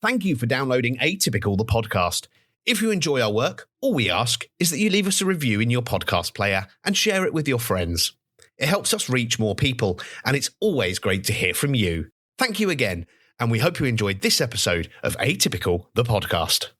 Thank you for downloading Atypical, the podcast. If you enjoy our work, all we ask is that you leave us a review in your podcast player and share it with your friends. It helps us reach more people, and it's always great to hear from you. Thank you again, and we hope you enjoyed this episode of Atypical, the podcast.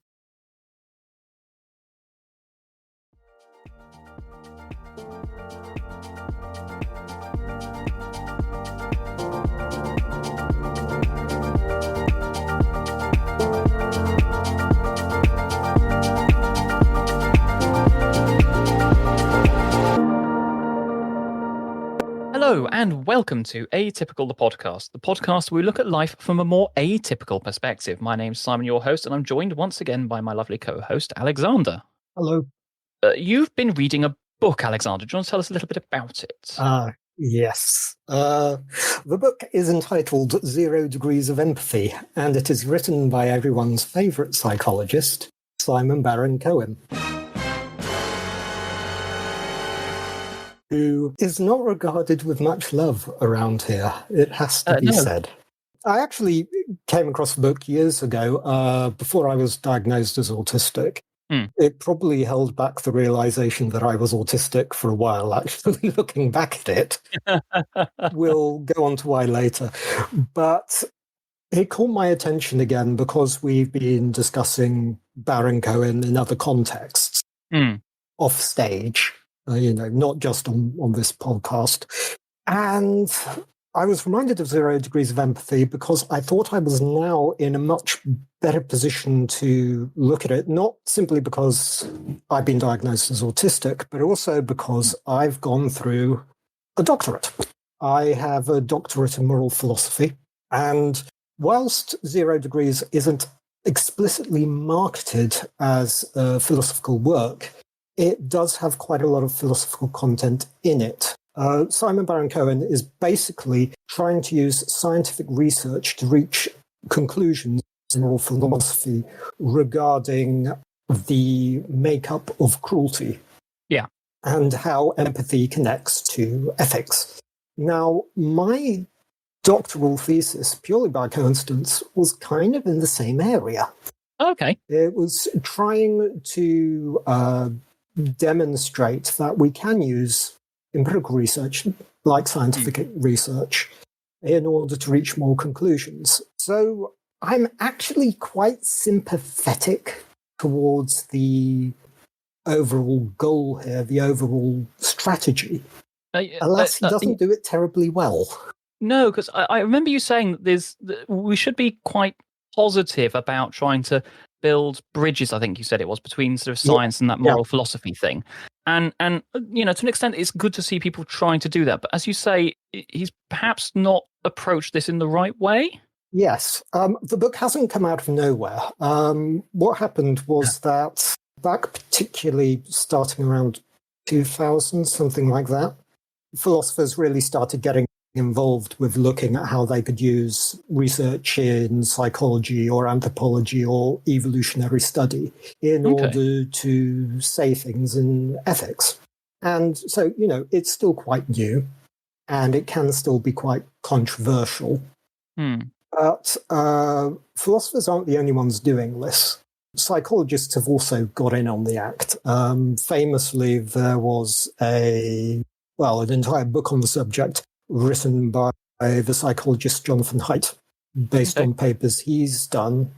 Hello and welcome to Atypical the podcast where we look at life from a more atypical perspective. My name's Simon, your host, and I'm joined once again by my lovely co-host, Alexander. Hello. You've been reading a book, Alexander. Do you want to tell us a little bit about it? Yes. The book is entitled 0 Degrees of Empathy, and it is written by everyone's favourite psychologist, Simon Baron-Cohen, who is not regarded with much love around here, it has to be said. I actually came across the book years ago, before I was diagnosed as autistic. It probably held back the realization that I was autistic for a while, actually, looking back at it. We'll go on to why later. But it caught my attention again because we've been discussing Baron-Cohen in other contexts, off stage. Not just on this podcast. And I was reminded of 0 Degrees of Empathy because I thought I was now in a much better position to look at it, not simply because I've been diagnosed as autistic, but also because I've gone through a doctorate. I have a doctorate in moral philosophy. And whilst 0 Degrees isn't explicitly marketed as a philosophical work, it does have quite a lot of philosophical content in it. Simon Baron-Cohen is basically trying to use scientific research to reach conclusions in moral philosophy regarding the makeup of cruelty. Yeah. And how empathy connects to ethics. Now, my doctoral thesis, purely by coincidence, was kind of in the same area. Okay. It was trying to demonstrate that we can use empirical research, like scientific research, in order to reach more conclusions. So I'm actually quite sympathetic towards the overall goal here, the overall strategy. Alas, he doesn't do it terribly well. No, because I remember you saying that we should be quite positive about trying to build bridges, I think you said it was, between sort of science and that moral philosophy thing. And to an extent, it's good to see people trying to do that. But as you say, he's perhaps not approached this in the right way. Yes. The book hasn't come out of nowhere. What happened was that back particularly starting around 2000, something like that, philosophers really started getting involved with looking at how they could use research in psychology or anthropology or evolutionary study in order to say things in ethics. And so, it's still quite new and it can still be quite controversial. But philosophers aren't the only ones doing this. Psychologists have also got in on the act. Famously, there was an entire book on the subject written by the psychologist Jonathan Haidt, based on papers he's done,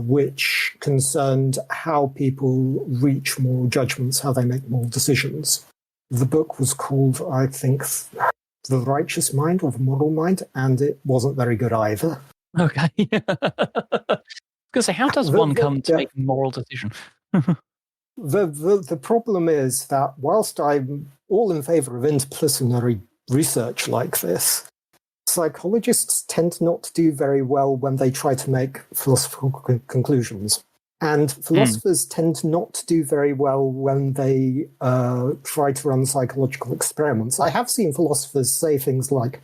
which concerned how people reach moral judgments, how they make moral decisions. The book was called, I think, The Righteous Mind or The Moral Mind, and it wasn't very good either. Okay. I was going to say, how does one come to make a moral decision? The problem is that whilst I'm all in favour of interdisciplinary research like this, psychologists tend not to do very well when they try to make philosophical conclusions. And philosophers tend not to do very well when they try to run psychological experiments. I have seen philosophers say things like,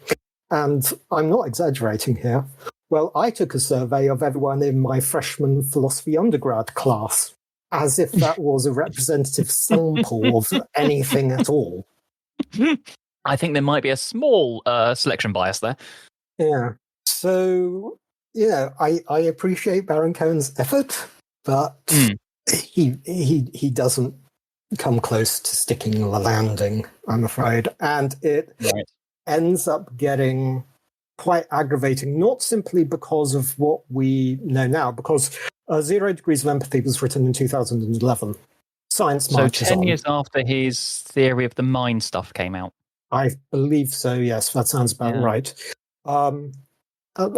and I'm not exaggerating here, well, I took a survey of everyone in my freshman philosophy undergrad class, as if that was a representative sample of anything at all. I think there might be a small selection bias there. Yeah. So I appreciate Baron-Cohen's effort, but he doesn't come close to sticking the landing, I'm afraid. And it ends up getting quite aggravating, not simply because of what we know now, because 0 Degrees of Empathy was written in 2011. Science marches on. So 10 years after his theory of the mind stuff came out. I believe so, yes. That sounds about right.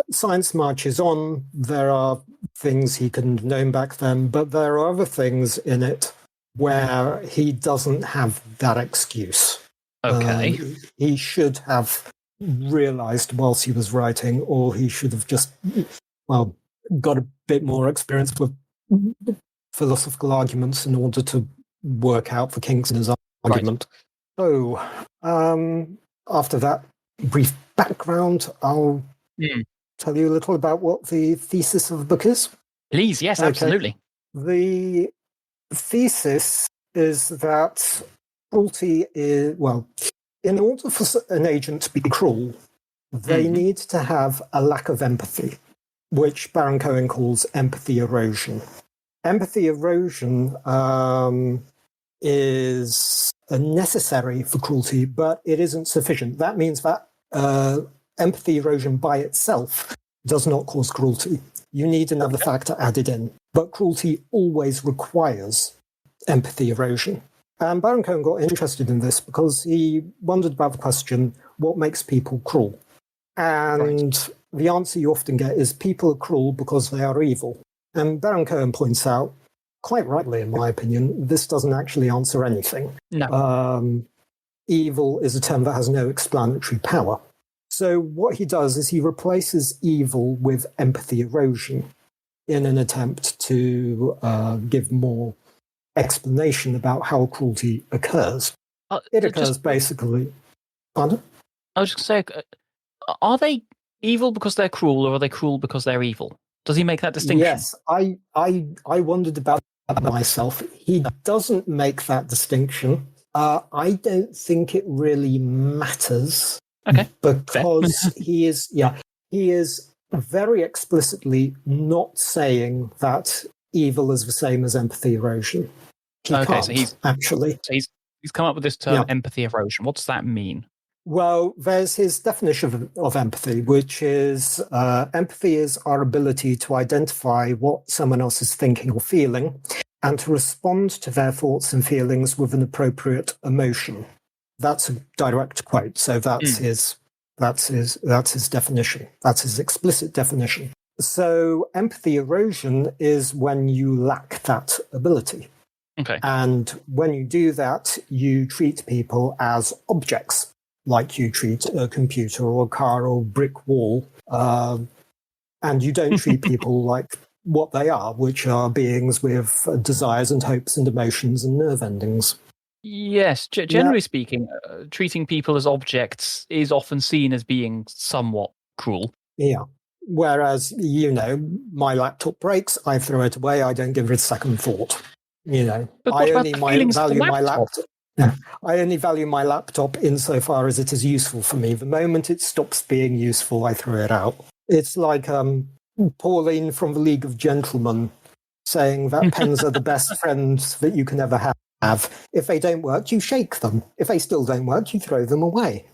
Science marches on. There are things he couldn't have known back then, but there are other things in it where he doesn't have that excuse. Okay. He should have realized whilst he was writing, or he should have just, got a bit more experience with philosophical arguments in order to work out the kinks in his argument. So, after that brief background, I'll tell you a little about what the thesis of the book is. Please, yes, absolutely. The thesis is that cruelty is, in order for an agent to be cruel, they need to have a lack of empathy, which Baron-Cohen calls empathy erosion. Empathy erosion is necessary for cruelty, but it isn't sufficient. That means that empathy erosion by itself does not cause cruelty. You need another factor added in. But cruelty always requires empathy erosion. And Baron-Cohen got interested in this because he wondered about the question, what makes people cruel? And the answer you often get is people are cruel because they are evil. And Baron-Cohen points out, quite rightly in my opinion, this doesn't actually answer anything. No. Evil is a term that has no explanatory power. So what he does is he replaces evil with empathy erosion in an attempt to give more explanation about how cruelty occurs. It occurs basically... Pardon? I was just going to say, are they evil because they're cruel, or are they cruel because they're evil? Does he make that distinction? Yes, I wondered about that myself. He doesn't make that distinction. I don't think it really matters. Okay. Because he is very explicitly not saying that evil is the same as empathy erosion. So he's come up with this term, empathy erosion. What does that mean? Well, there's his definition of empathy, which is empathy is our ability to identify what someone else is thinking or feeling and to respond to their thoughts and feelings with an appropriate emotion. That's a direct quote. So that's his definition. That's his explicit definition. So empathy erosion is when you lack that ability. Okay. And when you do that, you treat people as objects, like you treat a computer or a car or a brick wall. And you don't treat people like what they are, which are beings with desires and hopes and emotions and nerve endings. Yes, generally speaking, treating people as objects is often seen as being somewhat cruel. Yeah. Whereas, my laptop breaks, I throw it away, I don't give it a second thought. But I only value my laptop. I only value my laptop insofar as it is useful for me. The moment it stops being useful, I throw it out. It's like Pauline from the League of Gentlemen saying that pens are the best friends that you can ever have. If they don't work, you shake them. If they still don't work, you throw them away.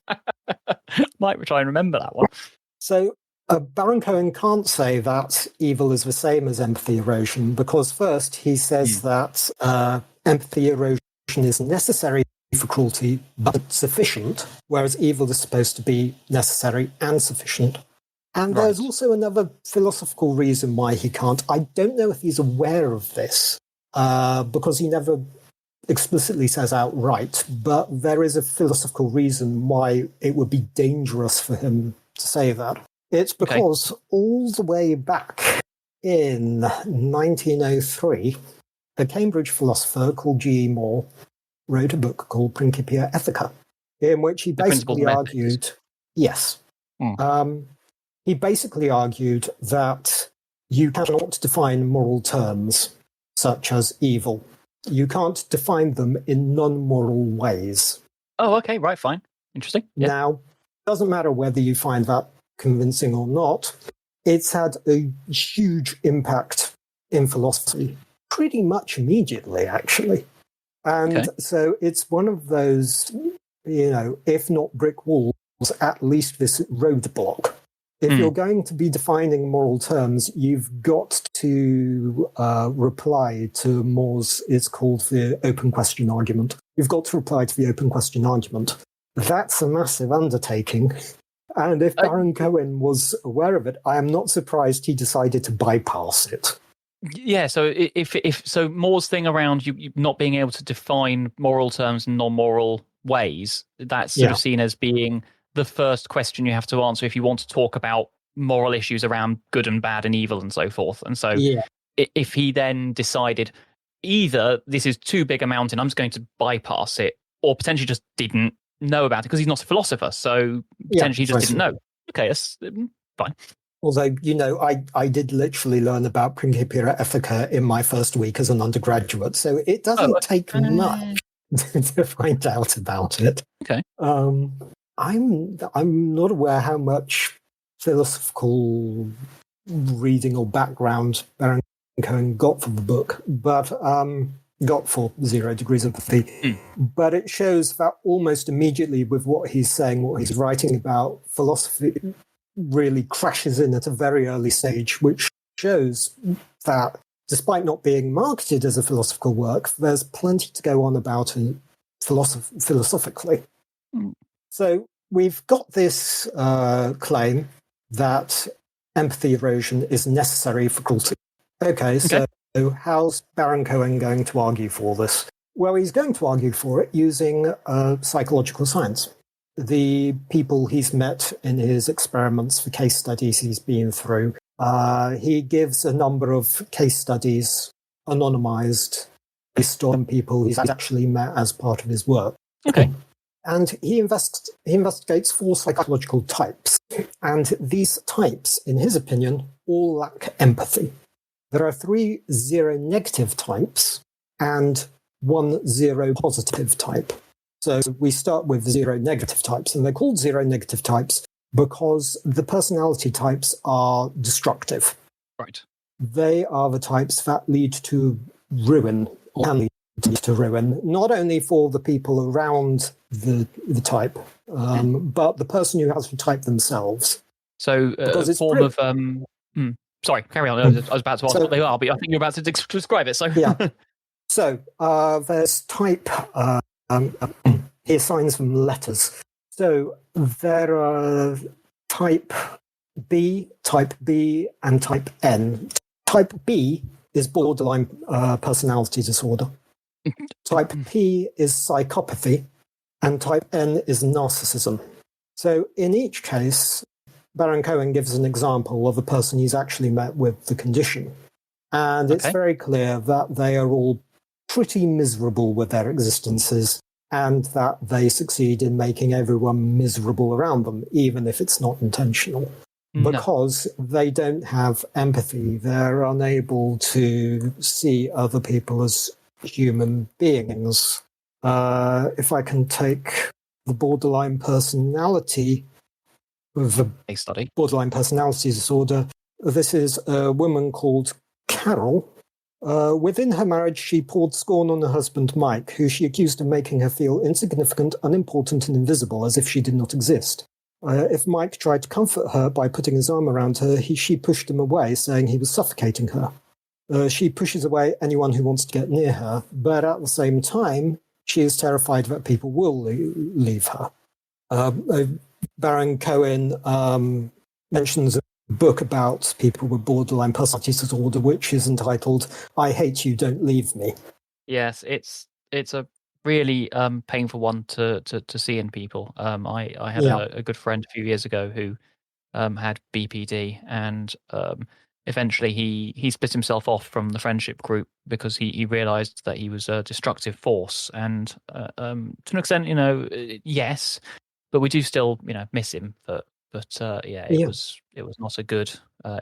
Might try and remember that one. So Baron-Cohen can't say that evil is the same as empathy erosion because first he says that empathy erosion is necessary for cruelty but sufficient, whereas evil is supposed to be necessary and sufficient. And there's also another philosophical reason why he can't. I don't know if he's aware of this because he never explicitly says outright, but there is a philosophical reason why it would be dangerous for him to say that. It's because all the way back in 1903, a Cambridge philosopher called G.E. Moore wrote a book called Principia Ethica, in which he basically argued, he basically argued that you cannot define moral terms such as evil. You can't define them in non-moral ways. Oh, okay, right, fine. Interesting. Now, it doesn't matter whether you find that convincing or not. it's had a huge impact in philosophy pretty much immediately, actually. And so it's one of those, if not brick walls, at least this roadblock. If you're going to be defining moral terms, you've got to reply to More's, it's called the open question argument. You've got to reply to the open question argument. That's a massive undertaking. And if Baron-Cohen was aware of it, I am not surprised he decided to bypass it. Yeah, so if More's thing around you not being able to define moral terms in non-moral ways, that's sort of seen as being the first question you have to answer if you want to talk about moral issues around good and bad and evil and so forth. And so if he then decided either this is too big a mountain, I'm just going to bypass it, or potentially just didn't know about it because he's not a philosopher, so potentially he just didn't know. Okay, that's fine. Although, I did literally learn about Principia Ethica in my first week as an undergraduate, so it doesn't take much to find out about it. Okay. I'm not aware how much philosophical reading or background Baron-Cohen got for the book, but got for 0 Degrees of Empathy. But it shows that almost immediately with what he's saying, what he's writing about, philosophy really crashes in at a very early stage, which shows that despite not being marketed as a philosophical work, there's plenty to go on about it philosophically. So we've got this claim that empathy erosion is necessary for cruelty. Okay, so how's Baron-Cohen going to argue for this? Well, he's going to argue for it using psychological science. The people he's met in his experiments for case studies he's been through, he gives a number of case studies anonymized based on people he's actually met as part of his work. Okay. And he investigates 4 psychological types. And these types, in his opinion, all lack empathy. There are 3 zero-negative types and 1 zero-positive type. So we start with 0-negative types, and they're called 0-negative types because the personality types are destructive. Right. They are the types that lead to ruin, or can lead to ruin, not only for the people around the type, but the person who has the type themselves. So a form of... sorry, carry on. I was about to ask what they are, but I think you're about to describe it. So So there's type... he assigns them letters. So there are type B, and type N. Type B is borderline personality disorder. Type P is psychopathy, and type N is narcissism. So in each case, Baron-Cohen gives an example of a person he's actually met with the condition. And it's very clear that they are all pretty miserable with their existences, and that they succeed in making everyone miserable around them, even if it's not intentional. Because they don't have empathy. They're unable to see other people as human beings. If I can take the borderline personality, the borderline personality disorder, this is a woman called Carol. Within her marriage, she poured scorn on her husband, Mike, who she accused of making her feel insignificant, unimportant, and invisible, as if she did not exist. If Mike tried to comfort her by putting his arm around her, she pushed him away, saying he was suffocating her. She pushes away anyone who wants to get near her, but at the same time, she is terrified that people will leave her. Baron-Cohen mentions a book about people with borderline personality disorder, which is entitled "I Hate You, Don't Leave Me." Yes, it's a really painful one to see in people. I had a good friend a few years ago who had BPD, and eventually he split himself off from the friendship group because he realized that he was a destructive force. And to an extent, yes, but we do still miss him. But it was not a good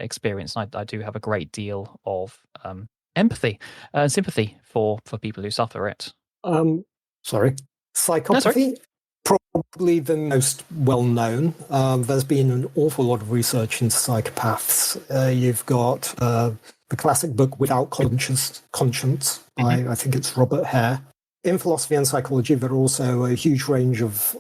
experience. I do have a great deal of empathy and sympathy for people who suffer it. Psychopathy, probably the most well-known. There's been an awful lot of research into psychopaths. You've got the classic book Without Conscience by, I think it's Robert Hare. In philosophy and psychology, there are also a huge range of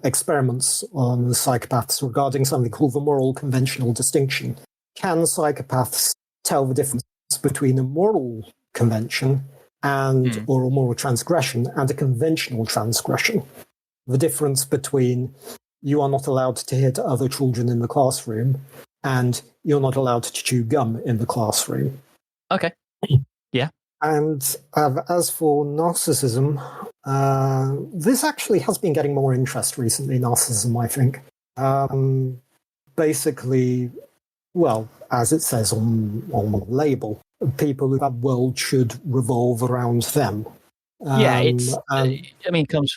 experiments on psychopaths regarding something called the moral conventional distinction. Can psychopaths tell the difference between a moral convention and or a moral transgression and a conventional transgression? The difference between you are not allowed to hit other children in the classroom and you're not allowed to chew gum in the classroom. Okay. Yeah. And as for narcissism, this actually has been getting more interest recently, narcissism, I think. Basically, well, as it says on the label, people who that world should revolve around them. It comes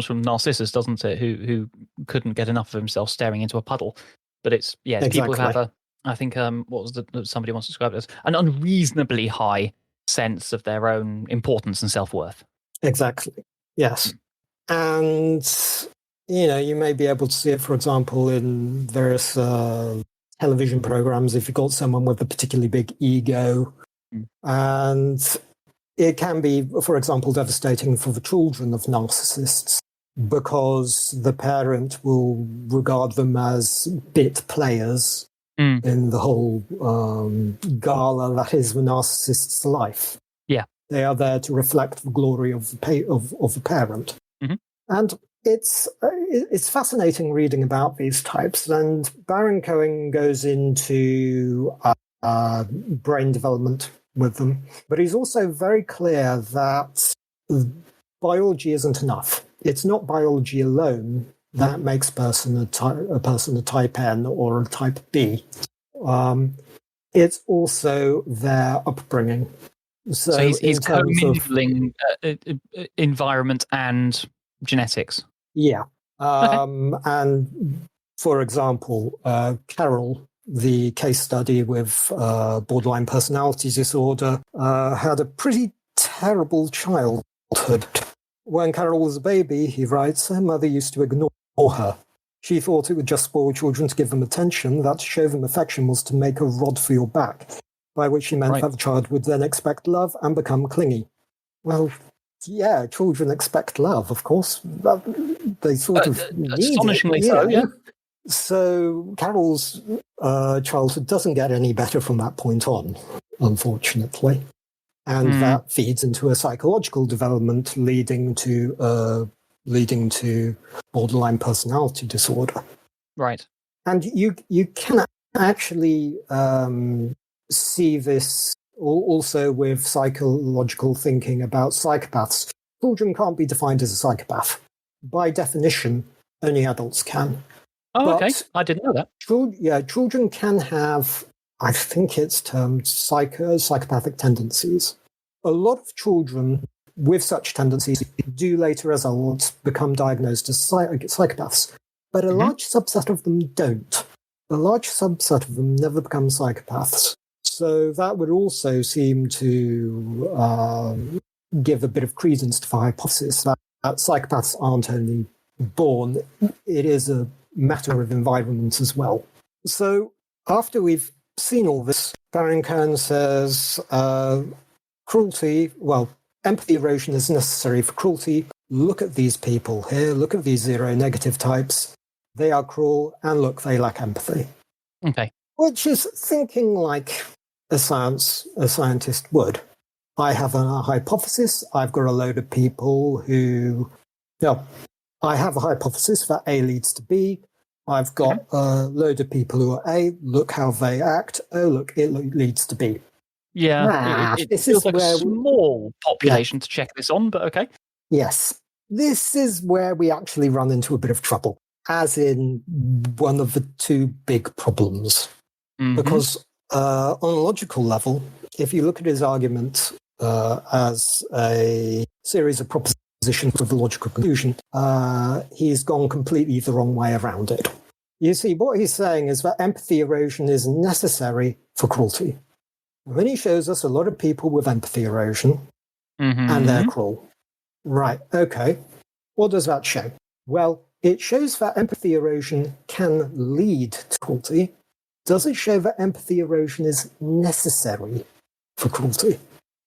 from Narcissus, doesn't it? Who couldn't get enough of himself staring into a puddle. But it's exactly. People who have somebody once described it as an unreasonably high sense of their own importance and self-worth. Exactly. Yes. And you may be able to see it, for example, in various television programs if you've got someone with a particularly big ego. And it can be, for example, devastating for the children of narcissists because the parent will regard them as bit players in the whole gala that is the narcissist's life. Yeah. They are there to reflect the glory of the parent. Mm-hmm. And it's fascinating reading about these types. And Baron-Cohen goes into brain development with them. But he's also very clear that biology isn't enough. It's not biology alone that makes a person a type N or a type B. It's also their upbringing. So he's co-mingling environment and genetics. Yeah. Okay. And for example, Carol, the case study with borderline personality disorder, had a pretty terrible childhood. When Carol was a baby, he writes, her mother used to ignore her. She thought it would just spoil children to give them attention, that to show them affection was to make a rod for your back, by which he meant that the child would then expect love and become clingy. Well, yeah, children expect love, of course. They sort of need astonishingly it. so, yeah. So Carol's childhood doesn't get any better from that point on, unfortunately. And that feeds into a psychological development leading to borderline personality disorder. Right. And you can actually see this also with psychological thinking about psychopaths. Children can't be defined as a psychopath. By definition, only adults can. Oh, okay. I didn't know that. Children can have, I think it's termed psychopathic tendencies. A lot of children with such tendencies do later as adults become diagnosed as psychopaths, but a large subset of them don't. A large subset of them never become psychopaths. So that would also seem to give a bit of credence to the hypothesis that psychopaths aren't only born, it is a matter of environment as well. So after we've seen all this, Baron-Cohen says empathy erosion is necessary for cruelty. Look at these people here. Look at these zero-negative types. They are cruel, and look, they lack empathy. Okay. Which is thinking like a scientist would. I have a hypothesis. I've got a load of people who... I have a hypothesis that A leads to B. I've got a load of people who are A. Look how they act. Oh, look, it leads to B. Yeah, it feels like a small population to check this on, but okay. Yes. This is where we actually run into a bit of trouble, as in one of the two big problems. Because on a logical level, if you look at his argument as a series of propositions with a logical conclusion, he's gone completely the wrong way around it. You see, what he's saying is that empathy erosion is necessary for cruelty. And then he shows us a lot of people with empathy erosion, and they're cruel. Right, okay. What does that show? Well, It shows that empathy erosion can lead to cruelty. Does it show that empathy erosion is necessary for cruelty?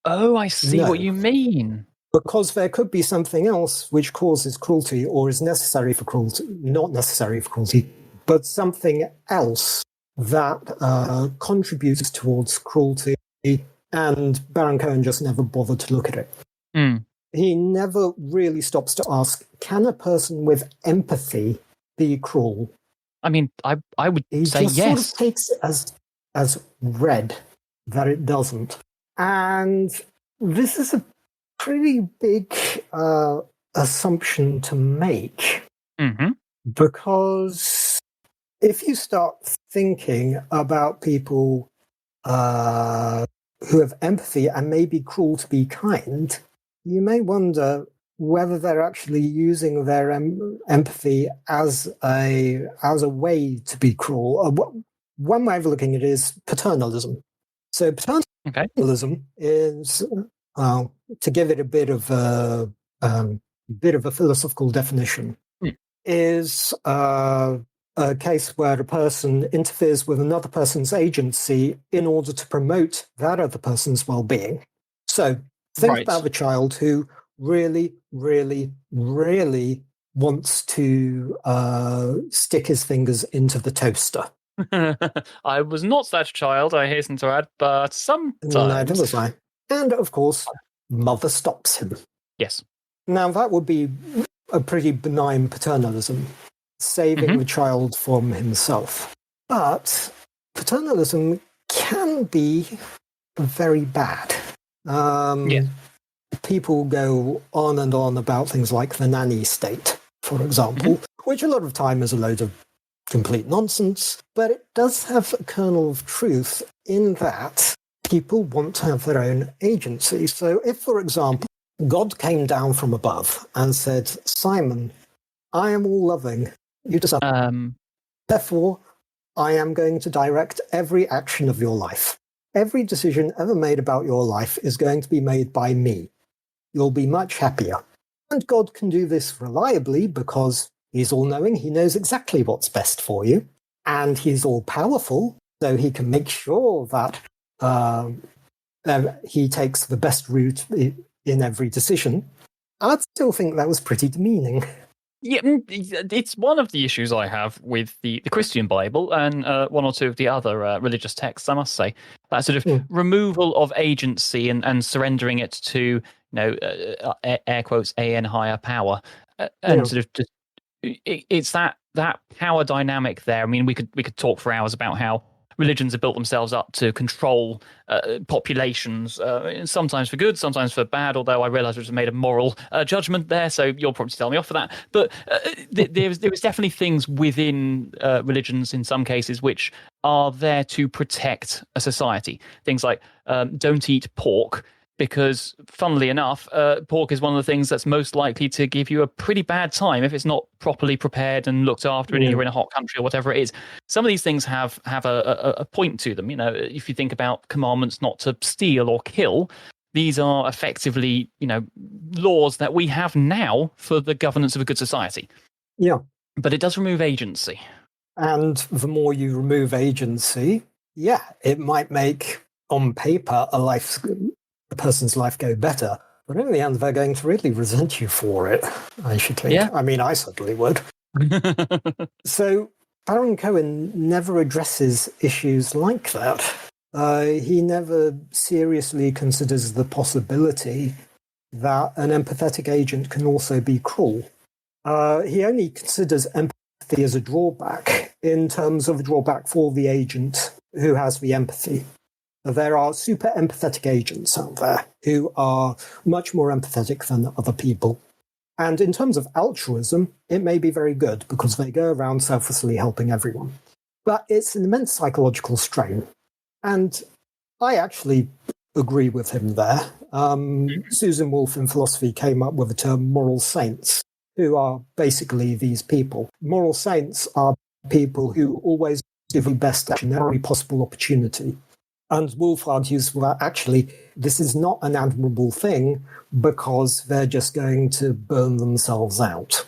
Oh, I see what you mean. Because there could be something else which causes cruelty or is necessary for cruelty, not necessary for cruelty, but something else that contributes towards cruelty, and Baron-Cohen just never bothered to look at it. Mm. He never really stops to ask, can a person with empathy be cruel? I mean, I would say yes. He just sort of takes it as read that it doesn't. And this is a pretty big assumption to make. Mm-hmm. Because if you start thinking about people who have empathy and may be cruel to be kind, you may wonder whether they're actually using their empathy as a way to be cruel. One way of looking at it is paternalism. So paternalism is, to give it a bit of a philosophical definition, is a case where a person interferes with another person's agency in order to promote that other person's well-being. So think about the child who really, really, really wants to stick his fingers into the toaster. I was not that child, I hasten to add, but sometimes. Neither was I. And of course, mother stops him. Yes. Now, that would be a pretty benign paternalism, saving the child from himself. But paternalism can be very bad. People go on and on about things like the nanny state, for example, which a lot of time is a load of complete nonsense, but it does have a kernel of truth in that people want to have their own agency. So if, for example, God came down from above and said, Simon, I am all loving. You decide. Therefore, I am going to direct every action of your life. Every decision ever made about your life is going to be made by me. You'll be much happier. And God can do this reliably because he's all-knowing. He knows exactly what's best for you. And he's all-powerful, so he can make sure that he takes the best route in every decision. I'd still think that was pretty demeaning. Yeah, it's one of the issues I have with the Christian Bible and one or two of the other religious texts, I must say. That sort of removal of agency and surrendering it to, air quotes, an higher power. And sort of just, it's that power dynamic there. I mean, we could talk for hours about how religions have built themselves up to control populations, sometimes for good, sometimes for bad, although I realise there's made a moral judgment there, so you'll probably tell me off for that. But there is definitely things within religions in some cases which are there to protect a society. Things like don't eat pork, because funnily enough, pork is one of the things that's most likely to give you a pretty bad time if it's not properly prepared and looked after and you're in a hot country or whatever it is. Some of these things have a point to them. If you think about commandments not to steal or kill, these are effectively, laws that we have now for the governance of a good society. Yeah. But it does remove agency. And the more you remove agency, it might make, on paper, a person's life go better, but in the end, they're going to really resent you for it, I should think. Yeah. I mean, I certainly would. So Baron-Cohen never addresses issues like that. He never seriously considers the possibility that an empathetic agent can also be cruel. He only considers empathy as a drawback in terms of a drawback for the agent who has the empathy. There are super empathetic agents out there who are much more empathetic than other people. And in terms of altruism, it may be very good because they go around selflessly helping everyone. But it's an immense psychological strain. And I actually agree with him there. Susan Wolf in philosophy came up with the term moral saints, who are basically these people. Moral saints are people who always give the best action at every possible opportunity. And Wolf argues that actually this is not an admirable thing because they're just going to burn themselves out.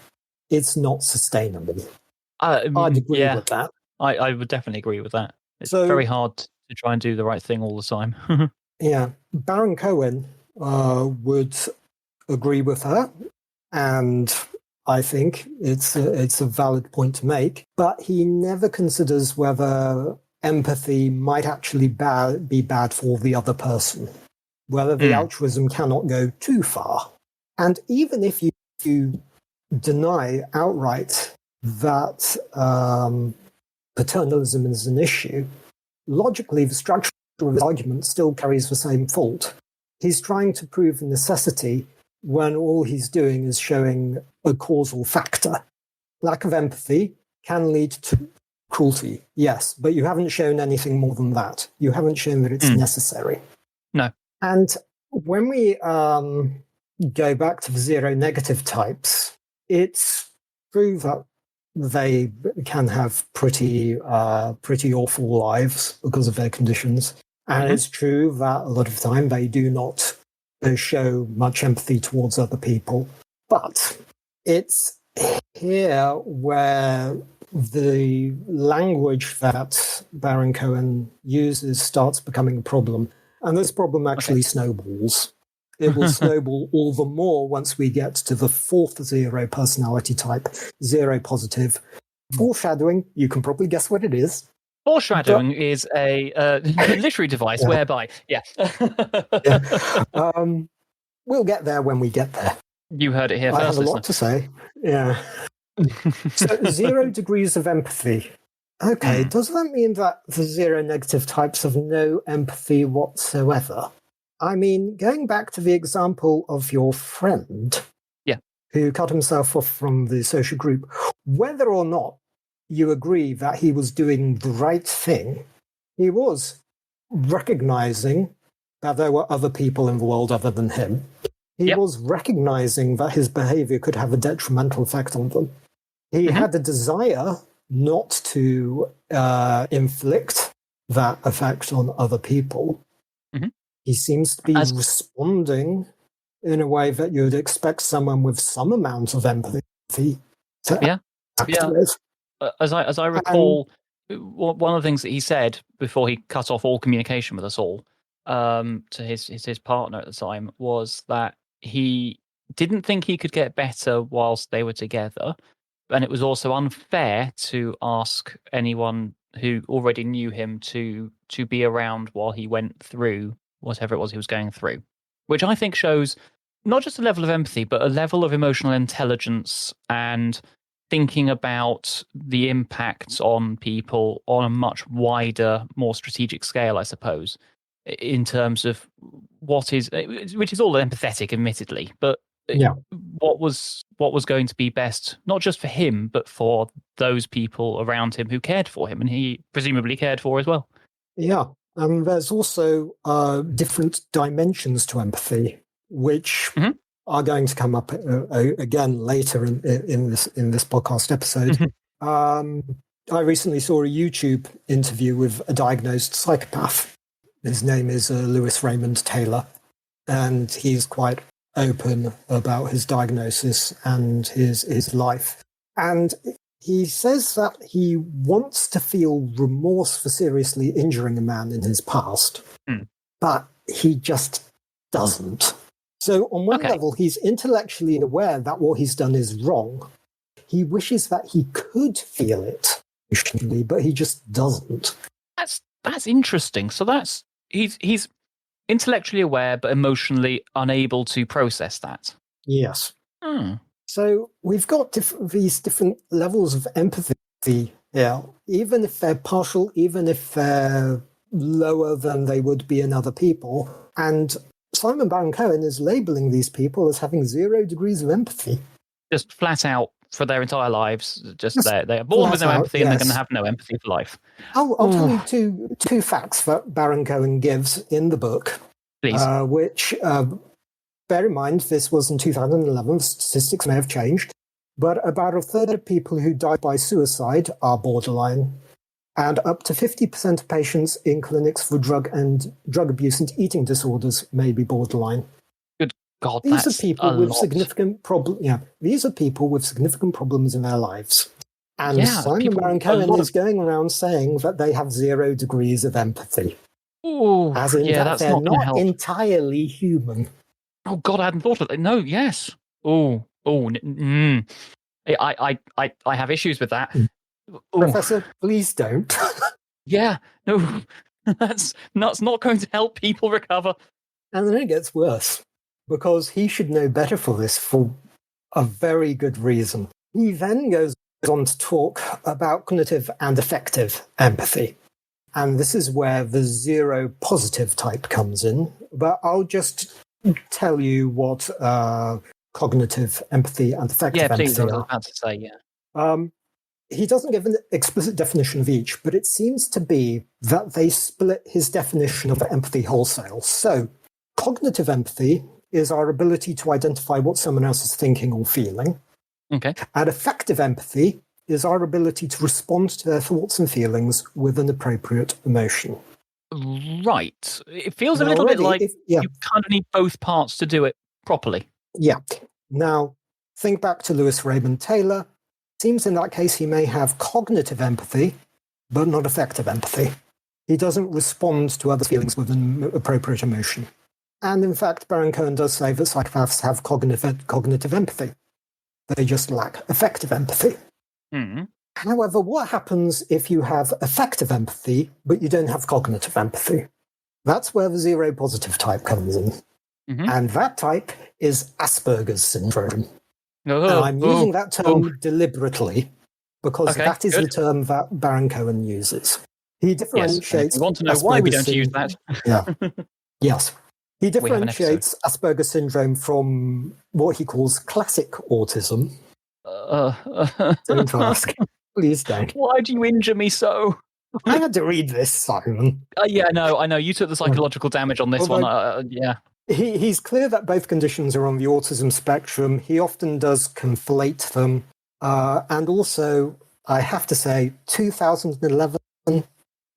it's not sustainable. I'd agree with that. I would definitely agree with that. It's very hard to try and do the right thing all the time. Yeah. Baron-Cohen would agree with her, and I think it's a valid point to make, but he never considers whether empathy might actually be bad for the other person, whether the altruism cannot go too far. And even if you deny outright that paternalism is an issue, logically the structure of his argument still carries the same fault. He's trying to prove necessity when all he's doing is showing a causal factor. Lack of empathy can lead to cruelty, yes, but you haven't shown anything more than that. You haven't shown that it's necessary. No. And when we go back to the zero-negative types, it's true that they can have pretty awful lives because of their conditions. And it's true that a lot of the time they do not show much empathy towards other people. But it's here where the language that Baron-Cohen uses starts becoming a problem. And this problem actually snowballs. It will snowball all the more once we get to the fourth zero personality type, zero positive. Foreshadowing, you can probably guess what it is. Foreshadowing is a literary device whereby, we'll get there when we get there. You heard it here first. I have a lot to say. Yeah. So 0 degrees of empathy. Okay, does that mean that the zero-negative types have no empathy whatsoever? I mean, going back to the example of your friend who cut himself off from the social group, whether or not you agree that he was doing the right thing, he was recognizing that there were other people in the world other than him. He was recognizing that his behavior could have a detrimental effect on them. He had a desire not to inflict that effect on other people. He seems to be responding in a way that you'd expect someone with some amount of empathy to act with. As I recall, one of the things that he said before he cut off all communication with us all to his partner at the time was that he didn't think he could get better whilst they were together, and it was also unfair to ask anyone who already knew him to be around while he went through whatever it was he was going through, which I think shows not just a level of empathy, but a level of emotional intelligence and thinking about the impacts on people on a much wider, more strategic scale, I suppose, in terms of which is all empathetic, admittedly, but what was going to be best, not just for him, but for those people around him who cared for him, and he presumably cared for as well. Yeah. There's also different dimensions to empathy, which are going to come up again later in this podcast episode. I recently saw a YouTube interview with a diagnosed psychopath. His name is Lewis Raymond Taylor, and he's quite open about his diagnosis and his life. And he says that he wants to feel remorse for seriously injuring a man in his past, but he just doesn't. So on one level, he's intellectually aware that what he's done is wrong. He wishes that he could feel it, but he just doesn't. That's interesting. So he's intellectually aware, but emotionally unable to process that. Yes. So we've got these different levels of empathy here, even if they're partial, even if they're lower than they would be in other people. And Simon Baron-Cohen is labeling these people as having 0 degrees of empathy. Just flat out for their entire lives. They're born with no empathy and they're going to have no empathy for life. I'll tell you two facts that Baron-Cohen gives in the book. Please. Which... bear in mind, this was in 2011. Statistics may have changed. But about a third of people who die by suicide are borderline. And up to 50% of patients in clinics for drug abuse and eating disorders may be borderline. Good God, these that's are people a with lot. significant problem. Yeah, these are people with significant problems in their lives. And Simon Baron-Cohen is going around saying that they have 0 degrees of empathy. Oh, as in that that's they're not not entirely human. Oh God, I hadn't thought of it. No, yes. I have issues with that. Professor, please don't. Yeah, no, that's not going to help people recover. And then it gets worse, because he should know better for this for a very good reason. He then goes on to talk about cognitive and affective empathy. And this is where the 0 positive type comes in. But I'll just tell you what cognitive empathy and affective please, empathy I was are. about to say, He doesn't give an explicit definition of each, but it seems to be that they split his definition of empathy wholesale. So, cognitive empathy is our ability to identify what someone else is thinking or feeling. Okay. And affective empathy is our ability to respond to their thoughts and feelings with an appropriate emotion. Right. It feels a little bit like you kind of need both parts to do it properly. Yeah. Now, think back to Lewis Raymond Taylor. Seems in that case he may have cognitive empathy, but not affective empathy. He doesn't respond to other feelings with an appropriate emotion. And in fact, Baron-Cohen does say that psychopaths have cognitive empathy. They just lack affective empathy. Mm-hmm. However, what happens if you have affective empathy, but you don't have cognitive empathy? That's where the 0 positive type comes in. Mm-hmm. And that type is Asperger's syndrome. And I'm using that term deliberately because that is the term that Baron-Cohen uses. He differentiates. Yes, we want to know why we don't use that. Yeah. Yes. He differentiates Asperger's syndrome from what he calls classic autism. Don't ask. Please don't. Why do you injure me so? I had to read this, Simon. I know. You took the psychological damage on this one. He's clear that both conditions are on the autism spectrum. He often does conflate them. And also, I have to say, 2011,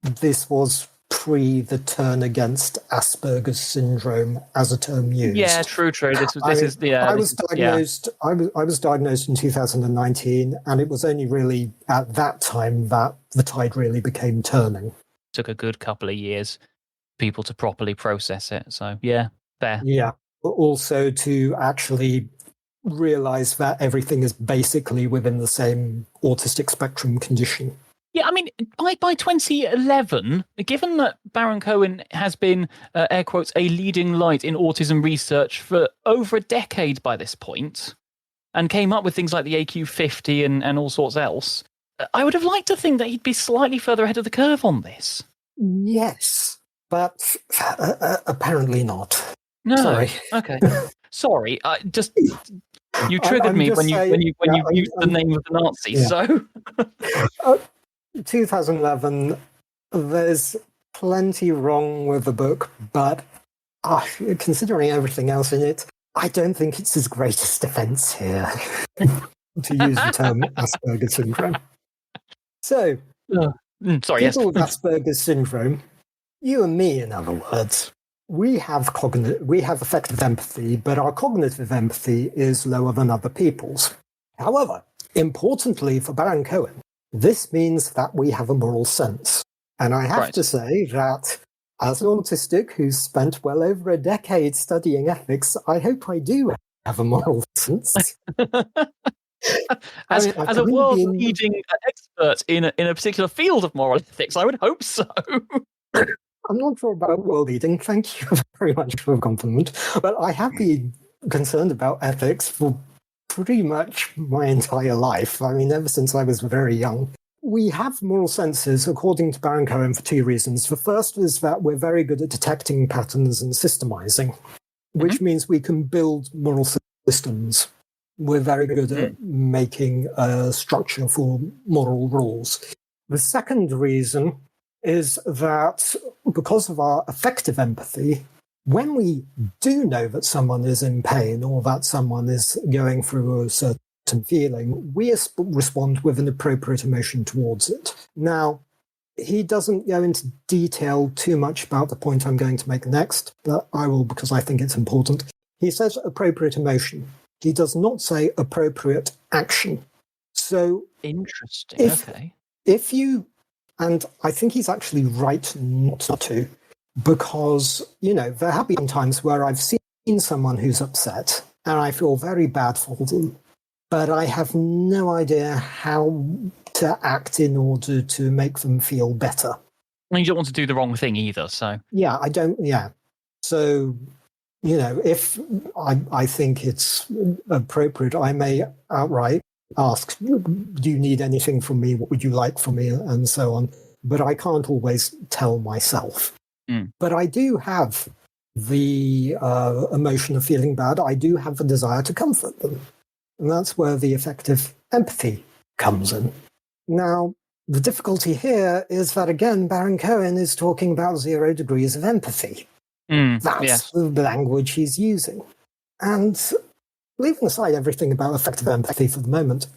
this was pre the turn against Asperger's syndrome as a term used. Yeah, true. I was diagnosed in 2019, and it was only really at that time that the tide really became turning. Took a good couple of years people to properly process it. So yeah, fair. Yeah, but also to actually realize that everything is basically within the same autistic spectrum condition. Yeah, I mean, by 2011, given that Baron-Cohen has been, air quotes, a leading light in autism research for over a decade by this point, and came up with things like the AQ50 and all sorts else, I would have liked to think that he'd be slightly further ahead of the curve on this. Yes, but apparently not. No. Sorry. Okay. Sorry. You triggered me when you used the name of the Nazis. Yeah. So. 2011, there's plenty wrong with the book, but considering everything else in it, I don't think it's his greatest defense here, to use the term Asperger's syndrome. So, people with Asperger's syndrome, you and me, in other words, we have affective empathy, but our cognitive empathy is lower than other people's. However, importantly for Baron-Cohen, this means that we have a moral sense. And I have to say that as an autistic who's spent well over a decade studying ethics, I hope I do have a moral sense. As a world-leading expert in a particular field of moral ethics, I would hope so. I'm not sure about world-leading. Thank you very much for the compliment. But I have been concerned about ethics for pretty much my entire life. I mean, ever since I was very young. We have moral senses, according to Baron-Cohen, for 2 reasons. The first is that we're very good at detecting patterns and systemizing, which means we can build moral systems. We're very good at making a structure for moral rules. The second reason is that because of our affective empathy, when we do know that someone is in pain or that someone is going through a certain feeling, we respond with an appropriate emotion towards it. Now, he doesn't go into detail too much about the point I'm going to make next, but I will because I think it's important. He says appropriate emotion. He does not say appropriate action. So interesting. Okay. If you, and I think he's actually right not to, because, there have been times where I've seen someone who's upset and I feel very bad for them, but I have no idea how to act in order to make them feel better. And you don't want to do the wrong thing either, so. Yeah, I don't, yeah. So, if I think it's appropriate, I may outright ask, do you need anything from me? What would you like from me? And so on. But I can't always tell myself. But I do have the emotion of feeling bad. I do have the desire to comfort them. And that's where the effective empathy comes in. Now, the difficulty here is that, again, Baron-Cohen is talking about 0 degrees of empathy. That's the language he's using. And leaving aside everything about effective empathy for the moment,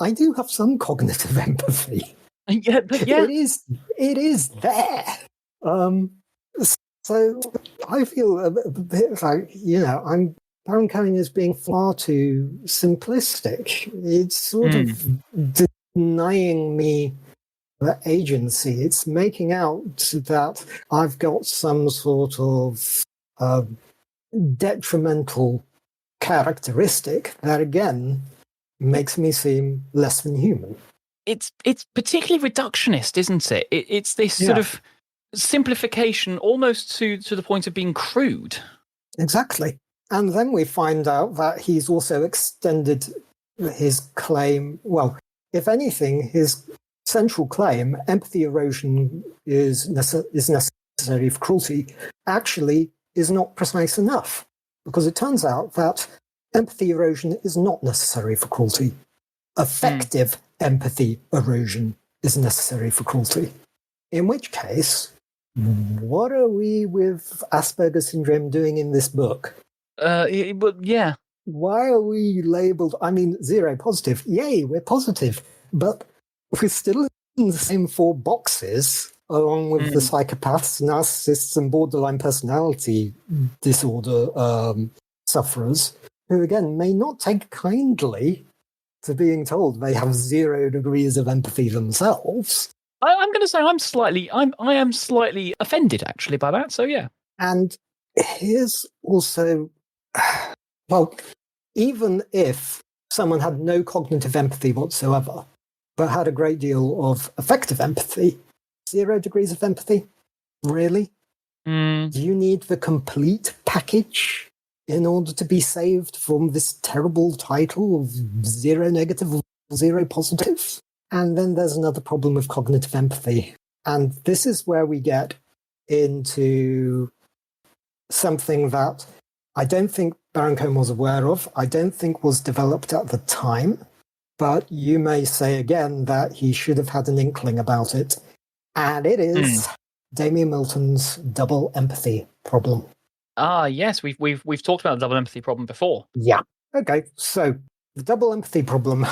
I do have some cognitive empathy. Yeah. It is there. So I feel a bit like, Baron-Cohen is being far too simplistic. It's sort of denying me the agency. It's making out that I've got some sort of detrimental characteristic that, again, makes me seem less than human. It's particularly reductionist, isn't it? It's this sort of simplification almost to the point of being crude. Exactly. And then we find out that he's also extended his claim. Well, if anything, his central claim, empathy erosion is necessary for cruelty, actually is not precise enough. Because it turns out that empathy erosion is not necessary for cruelty. Effective empathy erosion is necessary for cruelty. In which case, what are we with Asperger's syndrome doing in this book? Yeah. Why are we labeled, 0 positive? Yay, we're positive. But we're still in the same 4 boxes, along with the psychopaths, narcissists, and borderline personality disorder sufferers, who, again, may not take kindly to being told they have 0 degrees of empathy themselves. I'm going to say I am slightly offended, actually, by that, so yeah. And here's also, well, even if someone had no cognitive empathy whatsoever, but had a great deal of effective empathy, 0 degrees of empathy? Really? Do you need the complete package in order to be saved from this terrible title of 0 negative, 0 positive? And then there's another problem with cognitive empathy. And this is where we get into something that I don't think Baron-Cohen was aware of, I don't think was developed at the time, but you may say again that he should have had an inkling about it. And it is Damien Milton's double empathy problem. Ah, yes, we've talked about the double empathy problem before. Yeah. Okay, so the double empathy problem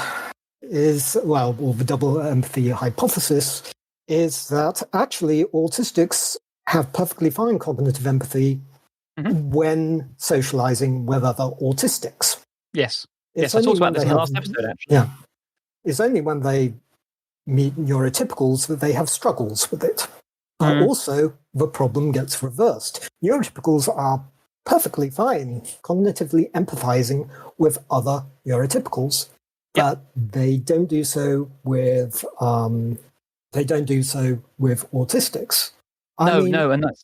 is, or the double empathy hypothesis is that actually autistics have perfectly fine cognitive empathy when socializing with other autistics. Yes. Yes, I talked about this in the last episode, actually. Yeah. It's only when they meet neurotypicals that they have struggles with it. Also, the problem gets reversed. Neurotypicals are perfectly fine cognitively empathizing with other neurotypicals, but they don't do so with autistics. And that's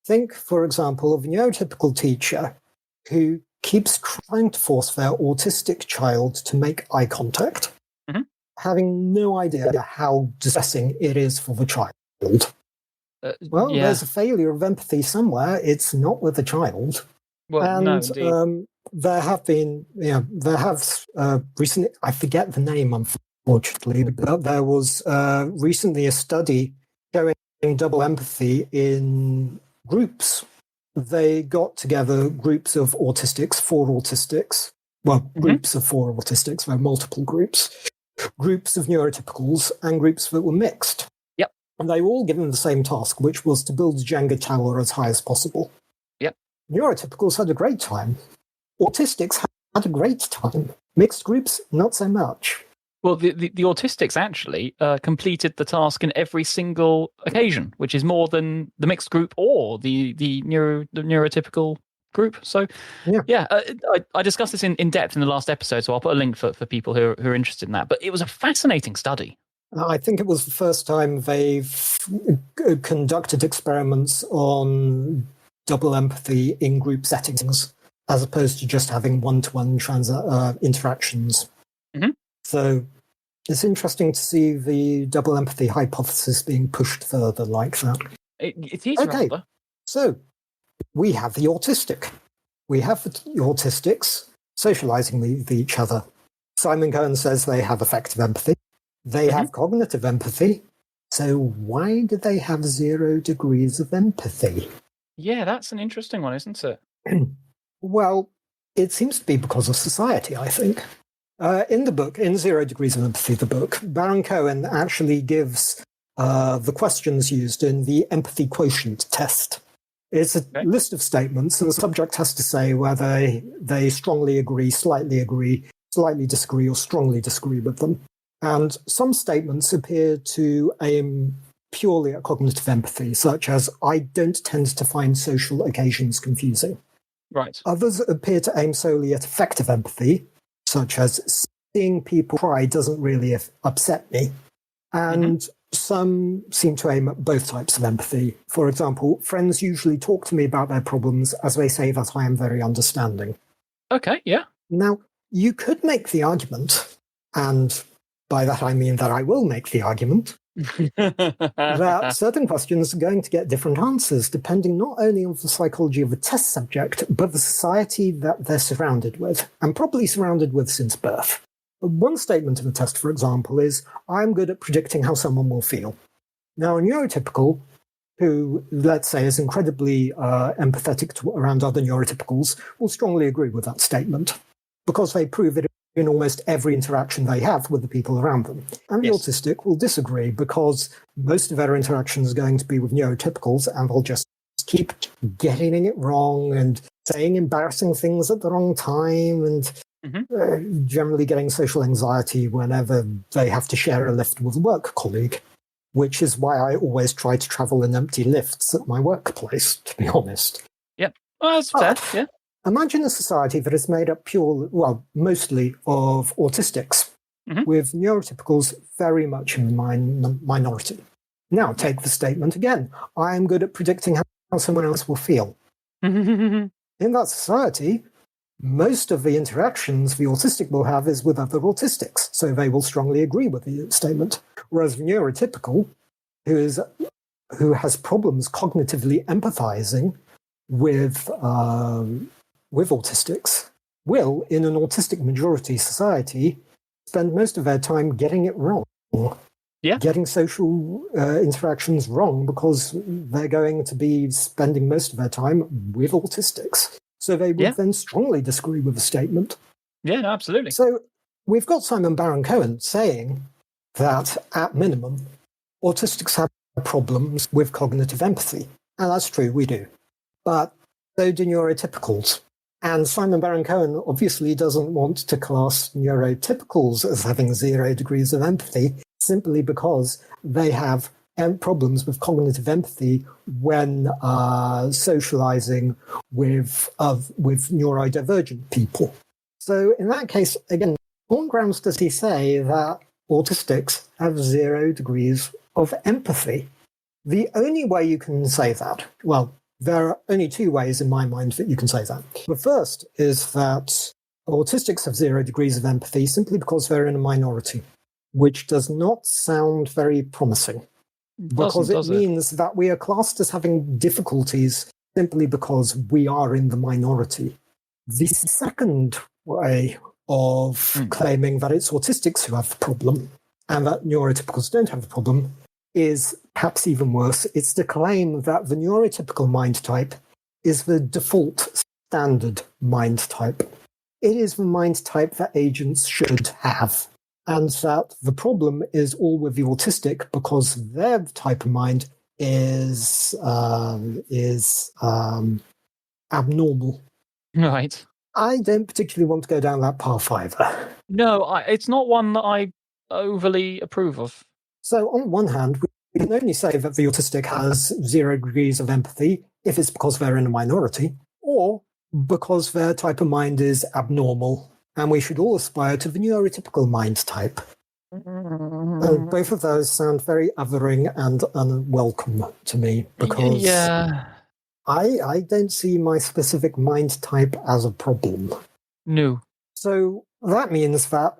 Think, for example, of a neurotypical teacher who keeps trying to force their autistic child to make eye contact, having no idea how distressing it is for the child. There's a failure of empathy somewhere. It's not with the child. There have been, recently, I forget the name, unfortunately, but there was recently a study showing double empathy in groups. They got together groups of autistics, 4 autistics, groups of 4 autistics, there are multiple groups of neurotypicals, and groups that were mixed. Yep. And they were all given the same task, which was to build a Jenga tower as high as possible. Yep. Neurotypicals had a great time. Autistics had a great time. Mixed groups, not so much. Well, the autistics actually completed the task in every single occasion, which is more than the mixed group or the neurotypical group. So, yeah, I discussed this in depth in the last episode, so I'll put a link for people who are interested in that. But it was a fascinating study. I think it was the first time they've conducted experiments on double empathy in group settings, as opposed to just having one-to-one interactions. Mm-hmm. So it's interesting to see the double empathy hypothesis being pushed further like that. It is okay. Rather. So we have the autistic. We have the autistics socializing with each other. Simon Cohen says they have affective empathy. They have cognitive empathy. So why do they have 0 degrees of empathy? Yeah, that's an interesting one, isn't it? Well, it seems to be because of society, I think. In the book, in 0 Degrees of Empathy, the book, Baron-Cohen actually gives the questions used in the empathy quotient test. It's a list of statements, and the subject has to say whether they strongly agree, slightly disagree, or strongly disagree with them. And some statements appear to aim purely at cognitive empathy, such as, I don't tend to find social occasions confusing. Right. Others appear to aim solely at affective empathy, such as seeing people cry doesn't really upset me. And some seem to aim at both types of empathy. For example, friends usually talk to me about their problems as they say that I am very understanding. Okay, yeah. Now, you could make the argument, and by that I mean that I will make the argument, that certain questions are going to get different answers depending not only on the psychology of the test subject, but the society that they're surrounded with, and probably surrounded with since birth. One statement of the test, for example, is, I'm good at predicting how someone will feel. Now, a neurotypical, who, let's say, is incredibly empathetic around other neurotypicals, will strongly agree with that statement, because they prove it in almost every interaction they have with the people around them. And the autistic will disagree, because most of their interactions are going to be with neurotypicals, and they'll just keep getting it wrong and saying embarrassing things at the wrong time, and generally getting social anxiety whenever they have to share a lift with a work colleague, which is why I always try to travel in empty lifts at my workplace, to be honest. Yep. Well, that's fair, yeah. Imagine a society that is made up mostly of autistics, with neurotypicals very much in the minority. Now, take the statement again. I am good at predicting how someone else will feel. In that society, most of the interactions the autistic will have is with other autistics, so they will strongly agree with the statement. Whereas the neurotypical, who has problems cognitively empathizing with autistics, will, in an autistic majority society, spend most of their time getting it wrong. Yeah. Getting social interactions wrong, because they're going to be spending most of their time with autistics. So they would then strongly disagree with the statement. Yeah, no, absolutely. So we've got Simon Baron-Cohen saying that, at minimum, autistics have problems with cognitive empathy. And that's true, we do. But so do neurotypicals. And Simon Baron-Cohen obviously doesn't want to class neurotypicals as having 0 degrees of empathy, simply because they have problems with cognitive empathy when socializing with neurodivergent people. So in that case, again, on grounds does he say that autistics have 0 degrees of empathy? The only way you can say that, well, there are only 2 ways in my mind that you can say that. The first is that autistics have 0 degrees of empathy simply because they're in a minority, which does not sound very promising. Because it means that we are classed as having difficulties simply because we are in the minority. The second way of claiming that it's autistics who have the problem and that neurotypicals don't have the problem is perhaps even worse. It's to claim that the neurotypical mind type is the default standard mind type. It is the mind type that agents should have. And that the problem is all with the autistic because their type of mind is abnormal. Right. I don't particularly want to go down that path either. No, it's not one that I overly approve of. So on one hand, we can only say that the autistic has 0 degrees of empathy if it's because they're in a minority, or because their type of mind is abnormal, and we should all aspire to the neurotypical mind type. Both of those sound very othering and unwelcome to me, because I don't see my specific mind type as a problem. No. So that means that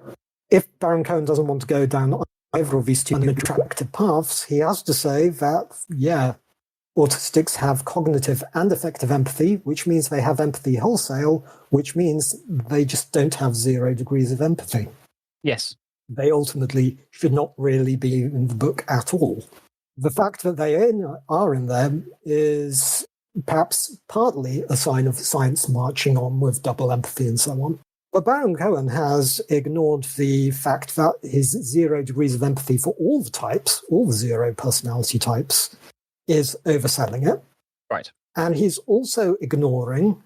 if Baron-Cohen doesn't want to go down either of these two unattractive paths, he has to say that, autistics have cognitive and affective empathy, which means they have empathy wholesale, which means they just don't have 0 degrees of empathy. Yes. They ultimately should not really be in the book at all. The fact that they are in them is perhaps partly a sign of science marching on with double empathy and so on. But Baron-Cohen has ignored the fact that his 0 degrees of empathy for all the types, all the 0 personality types, is overselling it. Right. And he's also ignoring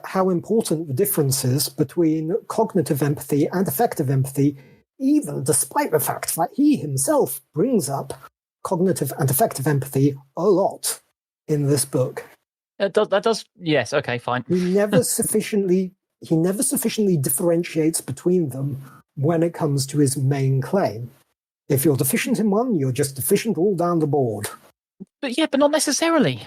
how important the difference is between cognitive empathy and affective empathy, even despite the fact that he himself brings up cognitive and affective empathy a lot in this book. That does, yes, okay, fine. He never sufficiently differentiates between them when it comes to his main claim. If you're deficient in one, you're just deficient all down the board. But not necessarily.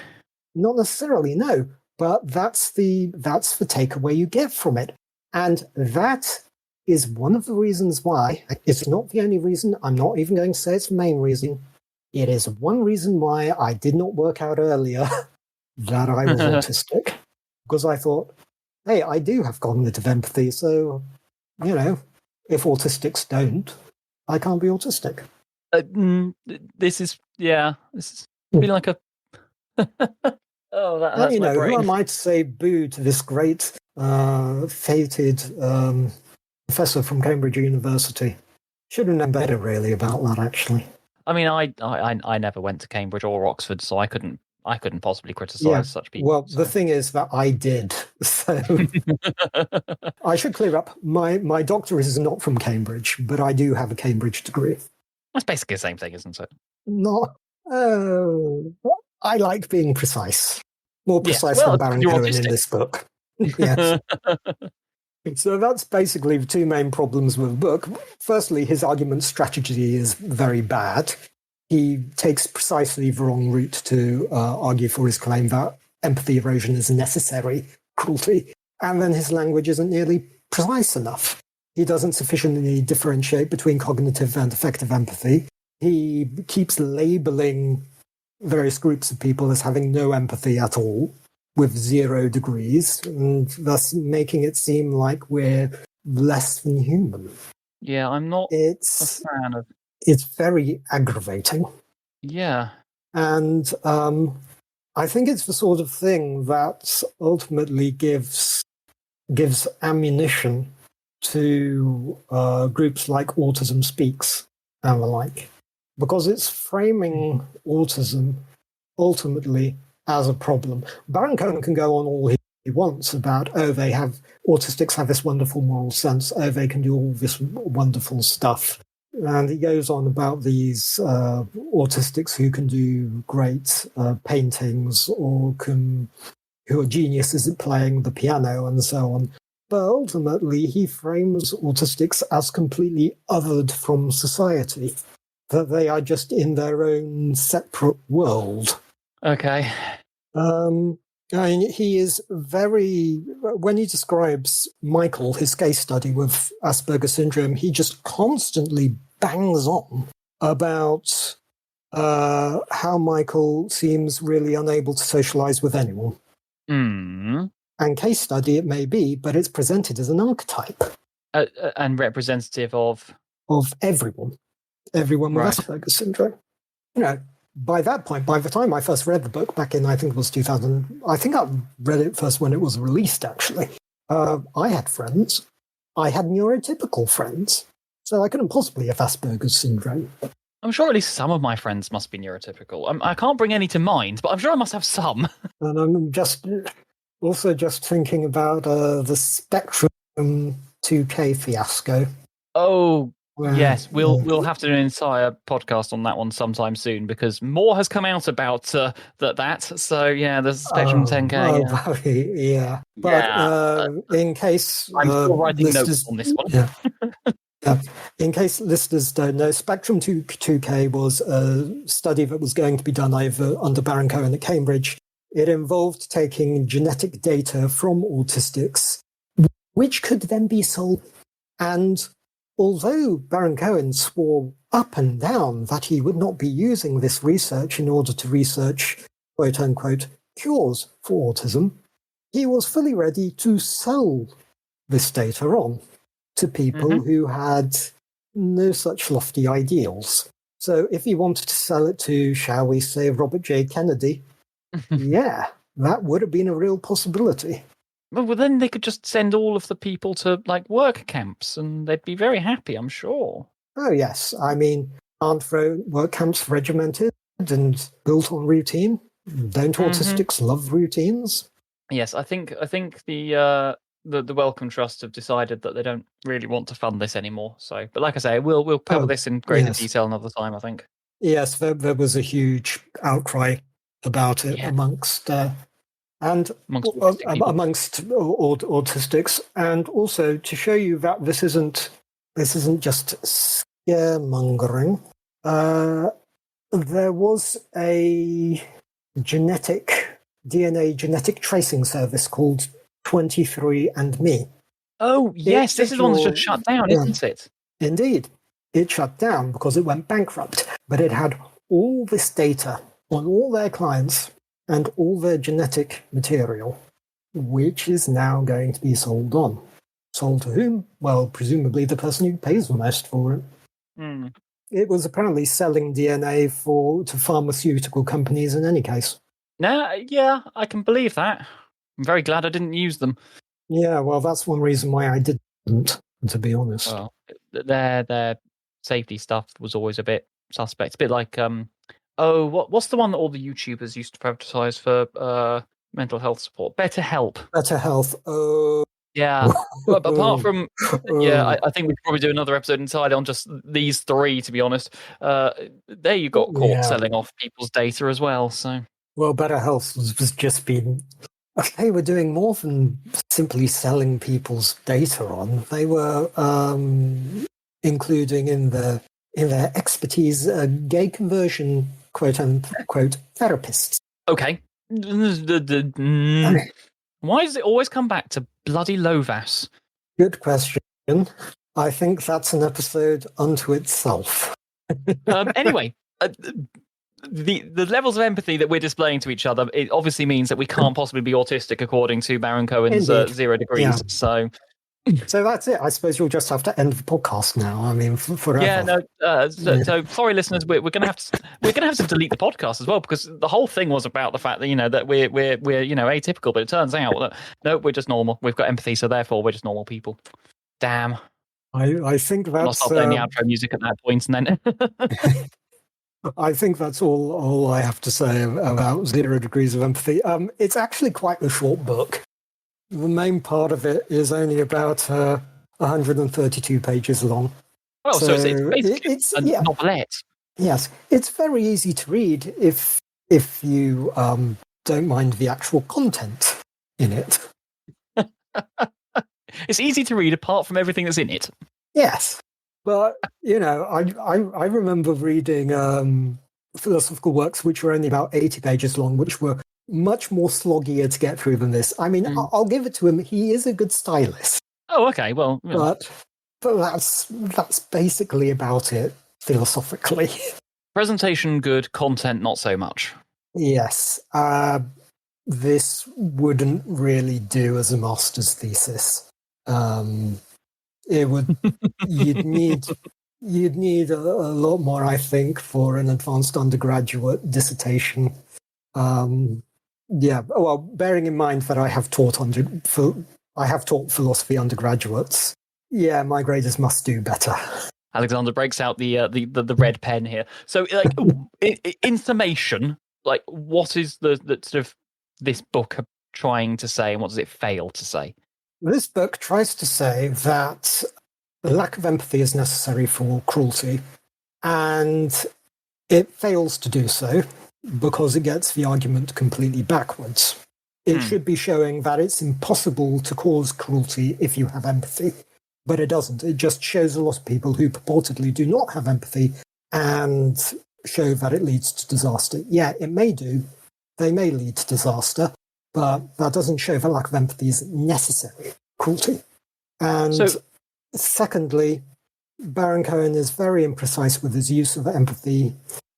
Not necessarily, no. But that's the takeaway you get from it. And that is one of the reasons why, it's not the only reason, I'm not even going to say it's the main reason, it is one reason why I did not work out earlier that I was autistic. Because I thought, hey, I do have cognitive empathy, so, if autistics don't, I can't be autistic. This is feeling like a... that's my brain. Who am I to say boo to this great, fated professor from Cambridge University? Should have known better, really, about that, actually. I mean, I never went to Cambridge or Oxford, so I couldn't possibly criticise such people. Well, the thing is that I did, so I should clear up. My doctor is not from Cambridge, but I do have a Cambridge degree. That's basically the same thing, isn't it? Not. I like being precise. More precise than Baron-Cohen in this book. Yes. So that's basically the two main problems with the book. Firstly, his argument strategy is very bad. He takes precisely the wrong route to argue for his claim that empathy erosion is necessary cruelty. And then his language isn't nearly precise enough. He doesn't sufficiently differentiate between cognitive and affective empathy. He keeps labeling various groups of people as having no empathy at all, with 0 degrees, and thus making it seem like we're less than human. Yeah, I'm not a fan of... It's very aggravating. Yeah. And I think it's the sort of thing that ultimately gives ammunition to groups like Autism Speaks and the like, because it's framing autism ultimately as a problem. Baron-Cohen can go on all he wants about, autistics have this wonderful moral sense, they can do all this wonderful stuff. And he goes on about these autistics who can do great paintings or who are geniuses at playing the piano and so on. But ultimately, he frames autistics as completely othered from society, that they are just in their own separate world. Okay. He is when he describes Michael, his case study with Asperger's syndrome, he just constantly bangs on about how Michael seems really unable to socialize with anyone. Mm. And case study it may be, but it's presented as an archetype. And representative of? Of everyone. Everyone with Asperger's syndrome. By that point, by the time I first read the book back in, I think it was 2000, I think I read it first when it was released, actually. I had friends. I had neurotypical friends. So I couldn't possibly have Asperger's syndrome. I'm sure at least some of my friends must be neurotypical. I can't bring any to mind, but I'm sure I must have some. And I'm just... Also, just thinking about the Spectrum 2K fiasco. Oh, yes, we'll have to do an entire podcast on that one sometime soon because more has come out about that. So yeah, there's Spectrum 10K. Yeah. But in case I'm still writing notes on this one. Yeah. In case listeners don't know, Spectrum 2K was a study that was going to be done under Baron-Cohen at Cambridge. It involved taking genetic data from autistics, which could then be sold. And although Baron-Cohen swore up and down that he would not be using this research in order to research, quote-unquote, cures for autism, he was fully ready to sell this data on to people who had no such lofty ideals. So if he wanted to sell it to, shall we say, Robert J. Kennedy, yeah, that would have been a real possibility. Well, then they could just send all of the people to like work camps and they'd be very happy, I'm sure. Oh, yes. I mean, aren't work camps regimented and built on routine? Don't autistics love routines? Yes, I think the Wellcome Trust have decided that they don't really want to fund this anymore. So, but like I say, we'll cover this in greater detail another time, I think. Yes, there was a huge outcry about it amongst autistics, and also to show you that this isn't just scaremongering. There was a DNA genetic tracing service called 23andMe. Oh, yes, this is the one that's just shut down, isn't it? Indeed. It shut down because it went bankrupt, but it had all this data on all their clients and all their genetic material, which is now going to be sold on. Sold to whom? Well, presumably the person who pays the most for it. It was apparently selling DNA to pharmaceutical companies in any case. Yeah, I can believe that. I'm very glad I didn't use them. Yeah, well, that's one reason why I didn't, to be honest. Well, their safety stuff was always a bit suspect. A bit like, what's the one that all the YouTubers used to advertise for mental health support? BetterHelp. BetterHealth. Yeah, but apart from, I think we could probably do another episode entirely on just these three, to be honest. There you got caught selling off people's data as well, so... Well, BetterHealth was just been... They were doing more than simply selling people's data on. They were including in their expertise gay conversion, quote-unquote, therapists. Okay. Why does it always come back to bloody Lovass? Good question. I think that's an episode unto itself. Anyway, the levels of empathy that we're displaying to each other, it obviously means that we can't possibly be autistic according to Baron-Cohen's 0 degrees. Yeah. So that's it. I suppose you'll just have to end the podcast now. I mean, forever. Yeah, no. So sorry, listeners, we're gonna have to delete the podcast as well because the whole thing was about the fact that that we're atypical, but it turns out that no, we're just normal. We've got empathy, so therefore we're just normal people. Damn. I think that's. I'll stop playing the outro music at that point, and then. I think that's all I have to say about 0 degrees of empathy. It's actually quite a short book. The main part of it is only about 132 pages long. Oh, so it's basically a novelette. Yes, it's very easy to read if you don't mind the actual content in it. It's easy to read apart from everything that's in it. Yes, but I remember reading philosophical works which were only about 80 pages long, which were much more sloggier to get through than this. I mean, I'll give it to him. He is a good stylist. Oh, okay. Well, but that's basically about it philosophically. Presentation good, content not so much. Yes. This wouldn't really do as a master's thesis. It would. You'd need a lot more, I think, for an advanced undergraduate dissertation. Yeah, well, bearing in mind that I have taught philosophy undergraduates. Yeah, my graders must do better. Alexander breaks out the red pen here. So, like, in summation, like, what is the sort of this book trying to say, and what does it fail to say? This book tries to say that the lack of empathy is necessary for cruelty, and it fails to do so because it gets the argument completely backwards. It should be showing that it's impossible to cause cruelty if you have empathy, but it doesn't. It just shows a lot of people who purportedly do not have empathy and show that it leads to disaster. Yeah, it may do. They may lead to disaster, but that doesn't show that lack of empathy is necessary cruelty. And secondly, Baron-Cohen is very imprecise with his use of empathy,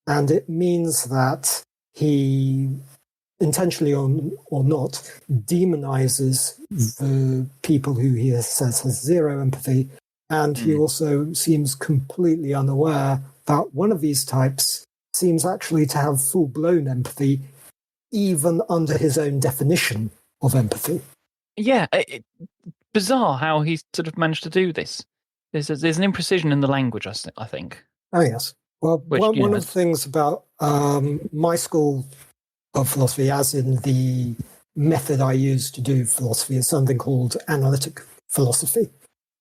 and it means that he, intentionally or not, demonizes the people who he says has zero empathy, and he also seems completely unaware that one of these types seems actually to have full-blown empathy, even under his own definition of empathy. Yeah, bizarre how he's sort of managed to do this. There's an imprecision in the language, I think. Oh, yes. Well, one of the things about my school of philosophy, as in the method I use to do philosophy, is something called analytic philosophy,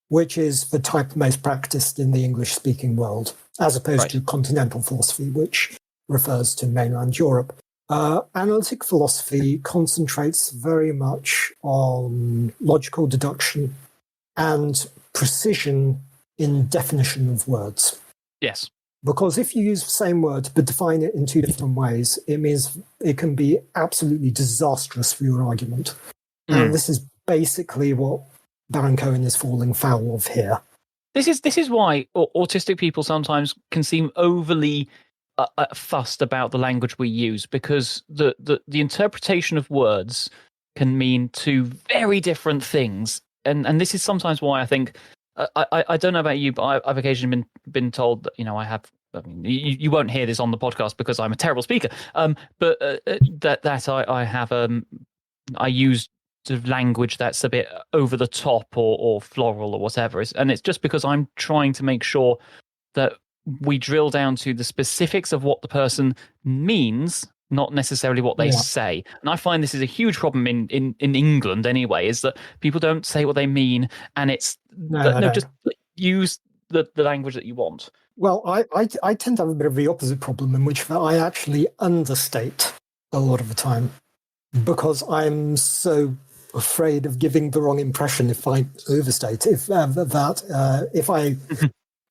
which is the type most practiced in the English-speaking world, as opposed to continental philosophy, which refers to mainland Europe. Analytic philosophy concentrates very much on logical deduction and precision in definition of words. Yes. Because if you use the same word but define it in two different ways, it means it can be absolutely disastrous for your argument. And this is basically what Baron-Cohen is falling foul of here. This is why autistic people sometimes can seem overly fussed about the language we use, because the interpretation of words can mean two very different things. And this is sometimes why I think, I don't know about you, but I've occasionally been told that, you won't hear this on the podcast because I'm a terrible speaker, but I use sort of language that's a bit over the top or floral or whatever. And it's just because I'm trying to make sure that we drill down to the specifics of what the person means, not necessarily what they say. And I find this is a huge problem in England anyway, is that people don't say what they mean, and it's just use the language that you want. Well, I tend to have a bit of the opposite problem, in which I actually understate a lot of the time, because I'm so afraid of giving the wrong impression if I overstate. If I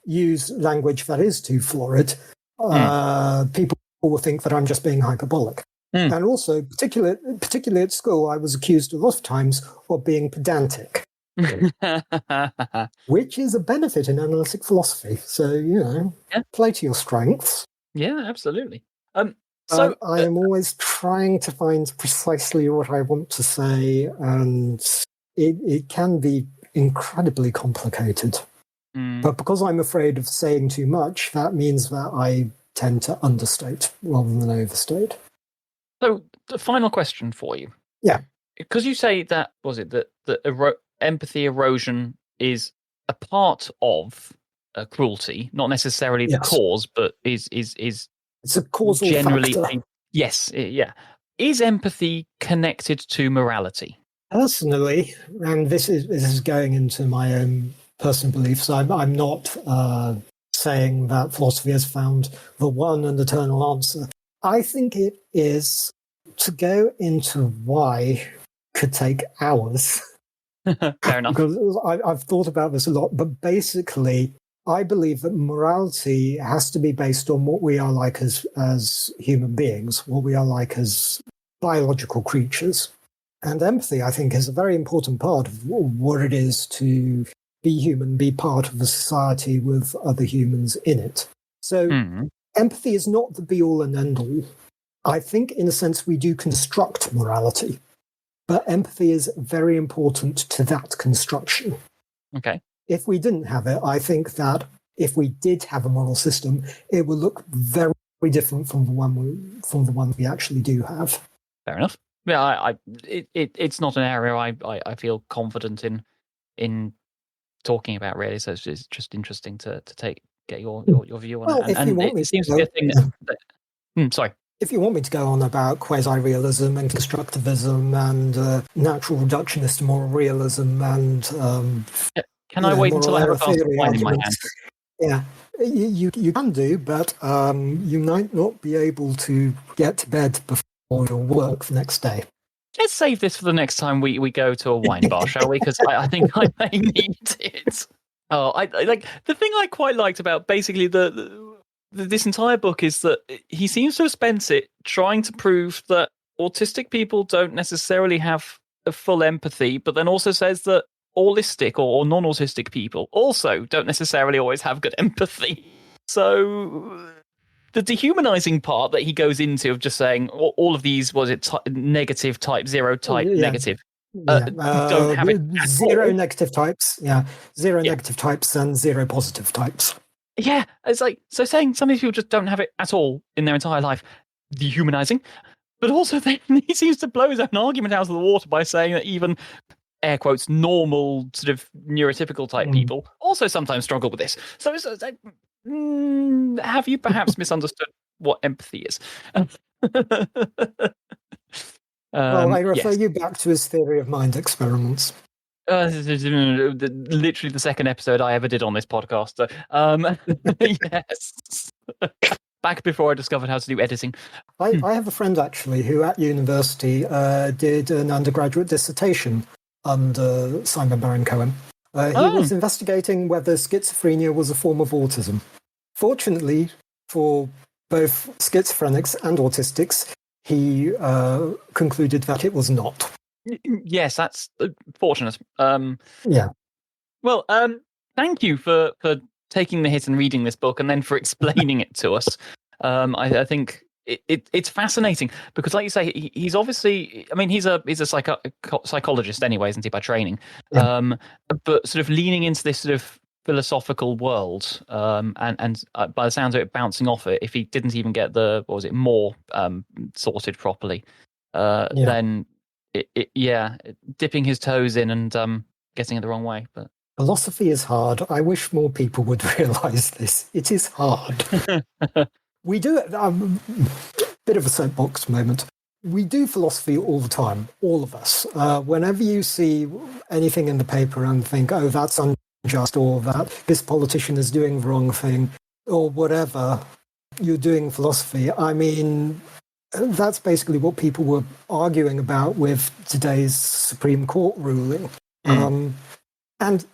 use language that is too florid, people will think that I'm just being hyperbolic. And also, particularly at school, I was accused a lot of times of being pedantic, which is a benefit in analytic philosophy. So, play to your strengths. Yeah, absolutely. So I am always trying to find precisely what I want to say, and it can be incredibly complicated. But because I'm afraid of saying too much, that means that I tend to understate rather than overstate. So the final question for you. Yeah. Because you say that empathy erosion is a part of cruelty, not necessarily the cause, but is it's a causal generally factor. Yes, yeah. Is empathy connected to morality? Personally, and this is going into my own personal beliefs, I'm not saying that philosophy has found the one and eternal answer. I think it is. To go into why could take hours. Fair enough. Because I've thought about this a lot, but basically, I believe that morality has to be based on what we are like as human beings, what we are like as biological creatures. And empathy, I think, is a very important part of what it is to be human, be part of a society with other humans in it. So empathy is not the be-all and end-all. I think, in a sense, we do construct morality, but empathy is very important to that construction. Okay. If we didn't have it, I think that if we did have a moral system, it would look very different from the one we actually do have. Fair enough. Yeah, it's not an area I feel confident in talking about, really. So it's just interesting to get your view on it. If you want me it seems to be a thing that sorry. if you want me to go on about quasi-realism and constructivism and natural reductionist moral realism and can I wait until I have a glass of wine in my hand? Yeah, you can do, but you might not be able to get to bed before your work the next day. Let's save this for the next time we go to a wine bar, shall we? Because I think I may need it. Oh, I like the thing I quite liked about basically this entire book is that he seems to have spent it trying to prove that autistic people don't necessarily have a full empathy, but then also says that autistic or non-autistic people also don't necessarily always have good empathy. So the dehumanizing part that he goes into of just saying all of these, negative type, zero type, negative, don't have it at zero all. Negative types, zero negative types and zero positive types. Yeah, it's like, so saying some of these people just don't have it at all in their entire life, dehumanizing. But also then he seems to blow his own argument out of the water by saying that even, air quotes, normal sort of neurotypical type people also sometimes struggle with this. So it's like, have you perhaps misunderstood what empathy is? Well, I refer you back to his theory of mind experiments. Literally the second episode I ever did on this podcast. Yes. Back before I discovered how to do editing. I have a friend, actually, who at university did an undergraduate dissertation under Simon Baron-Cohen. He was investigating whether schizophrenia was a form of autism. Fortunately, for both schizophrenics and autistics, he concluded that it was not. Yes, that's fortunate. Yeah. Well, thank you for taking the hit and reading this book, and then for explaining it to us. I think it's fascinating because, like you say, he's obviously. I mean, he's a psychologist anyway, isn't he, by training? Yeah. But sort of leaning into this sort of philosophical world, and by the sounds of it, bouncing off it. If he didn't even get more sorted properly, then. Dipping his toes in and getting it the wrong way. But philosophy is hard. I wish more people would realise this. It is hard. We do it. Bit of a soapbox moment. We do philosophy all the time, all of us. Whenever you see anything in the paper and think, oh, that's unjust, or that this politician is doing the wrong thing, or whatever, you're doing philosophy. I mean, that's basically what people were arguing about with today's Supreme Court ruling. And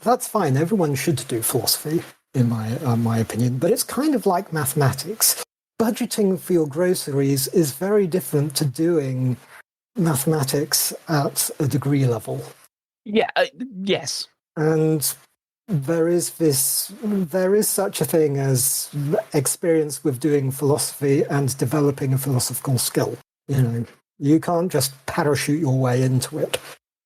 that's fine. Everyone should do philosophy, in my opinion. But it's kind of like mathematics. Budgeting for your groceries is very different to doing mathematics at a degree level. Yeah, yes. And there is such a thing as experience with doing philosophy and developing a philosophical skill. You know, you can't just parachute your way into it.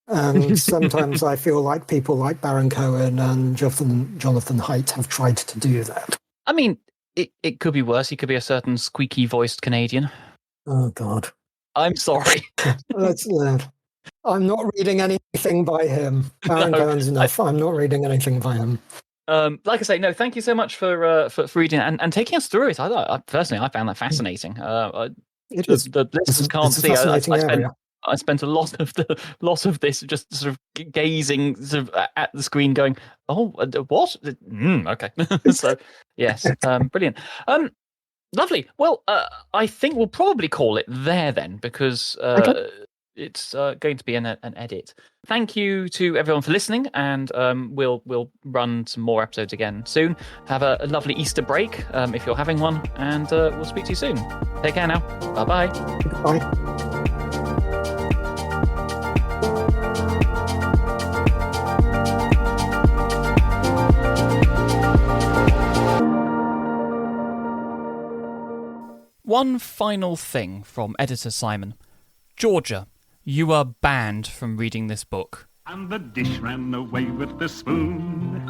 And sometimes I feel like people like Baron-Cohen and Jonathan Haidt have tried to do that. I mean, it could be worse. He could be a certain squeaky-voiced Canadian. Oh, God. I'm sorry. I'm not reading anything by him. Baron-Cohen's enough. I'm not reading anything by him. Like I say, no, thank you so much for reading and taking us through it. I found that fascinating. It is. The listeners can't see. I spent a lot of this just sort of gazing sort of at the screen, going, "Oh, what? Okay." So yes, brilliant. Lovely. Well, I think we'll probably call it there then, because it's going to be an edit. Thank you to everyone for listening, and we'll run some more episodes again soon. Have a lovely Easter break if you're having one, and we'll speak to you soon. Take care now. Bye-bye. Bye. One final thing from editor Simon. Georgia, you are banned from reading this book. And the dish ran away with the spoon.